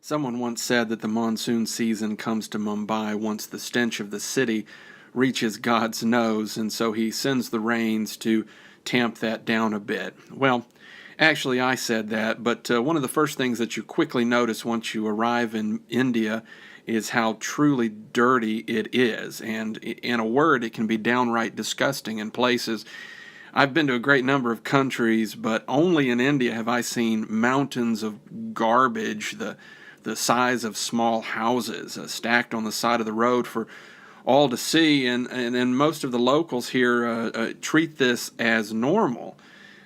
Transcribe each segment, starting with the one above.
Someone once said that the monsoon season comes to Mumbai once the stench of the city reaches God's nose, and so he sends the rains to tamp that down a bit. Well, actually, I said that, but one of the first things that you quickly notice once you arrive in India is how truly dirty it is. And in a word, it can be downright disgusting in places. I've been to a great number of countries, but only in India have I seen mountains of garbage, the size of small houses, stacked on the side of the road for all to see. And most of the locals here treat this as normal.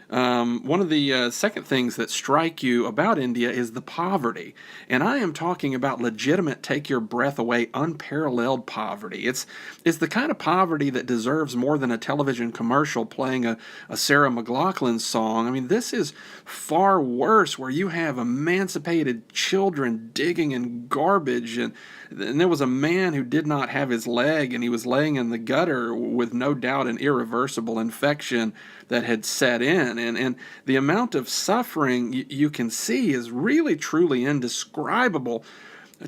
One of the second things that strike you about India is the poverty. And I am talking about legitimate, take your breath away, unparalleled poverty. It's the kind of poverty that deserves more than a television commercial playing a Sarah McLachlan song. I mean, this is far worse, where you have emancipated children digging in garbage. And there was a man who did not have his leg, and he was laying in the gutter with no doubt an irreversible infection that had set in. And the amount of suffering you can see is really, truly indescribable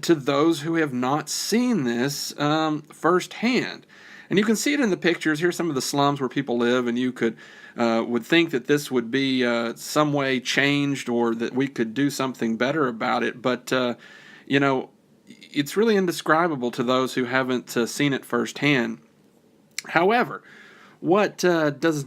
to those who have not seen this firsthand. And you can see it in the pictures. Here's some of the slums where people live, and you would think that this would be some way changed, or that we could do something better about it. But, it's really indescribable to those who haven't seen it firsthand. However, what does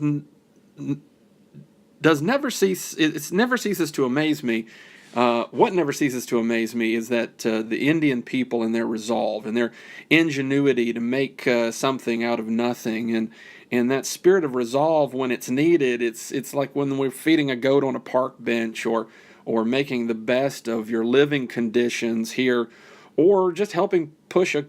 never cease, it never ceases to amaze me. What never ceases to amaze me is that the Indian people and their resolve and their ingenuity to make something out of nothing, and that spirit of resolve when it's needed. It's like when we're feeding a goat on a park bench, or making the best of your living conditions here, or just helping push a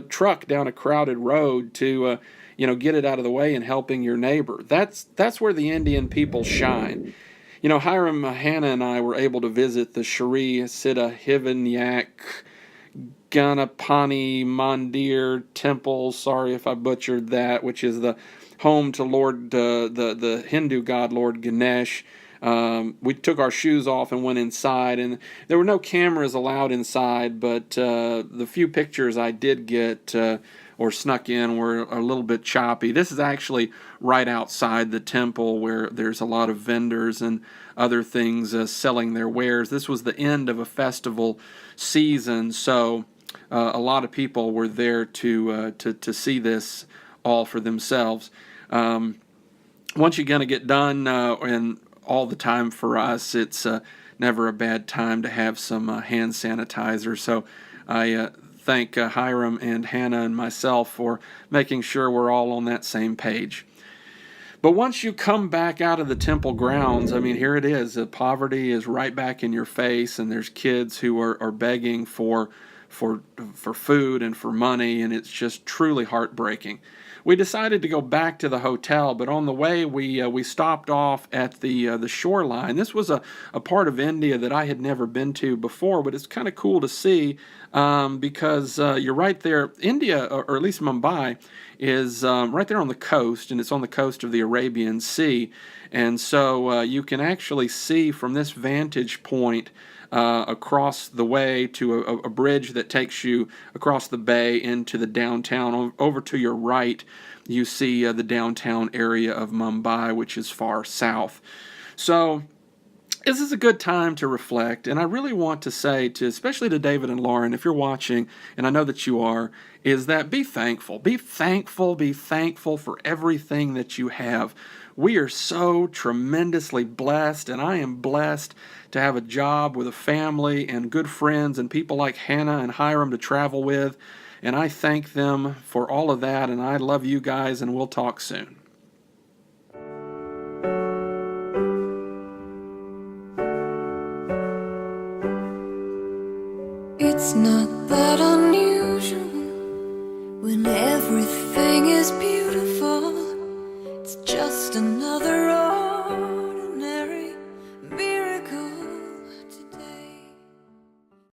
truck down a crowded road to get it out of the way, and helping your neighbor. That's where the Indian people shine. Hiram, Hannah, and I were able to visit the Shri Siddha Hivanyak Ganapani Mandir Temple. Sorry if I butchered that, which is the home to Lord the Hindu god Lord Ganesh. We took our shoes off and went inside, and there were no cameras allowed inside, but the few pictures I did get or snuck in were a little bit choppy. This is actually right outside the temple, where there's a lot of vendors and other things selling their wares. This was the end of a festival season, so a lot of people were there to see this all for themselves. Once you're going to get done, and all the time for us, it's never a bad time to have some hand sanitizer. So I thank Hiram and Hannah and myself for making sure we're all on that same page. But once you come back out of the temple grounds, I mean, here it is. The poverty is right back in your face, and there's kids who are begging for food and for money, and it's just truly heartbreaking. We decided to go back to the hotel, but on the way we stopped off at the shoreline. This was a part of India that I had never been to before, but it's kind of cool to see because you're right there. India, or at least Mumbai, is right there on the coast, and it's on the coast of the Arabian Sea. And so you can actually see from this vantage point across the way to a bridge that takes you across the bay into the downtown. Over to your right, you see the downtown area of Mumbai, which is far south. So this is a good time to reflect, and I really want to say especially to David and Lauren, if you're watching, and I know that you are, is that be thankful. Be thankful for everything that you have. We are so tremendously blessed, and I am blessed to have a job with a family and good friends and people like Hannah and Hiram to travel with, and I thank them for all of that, and I love you guys, and we'll talk soon. It's not that unusual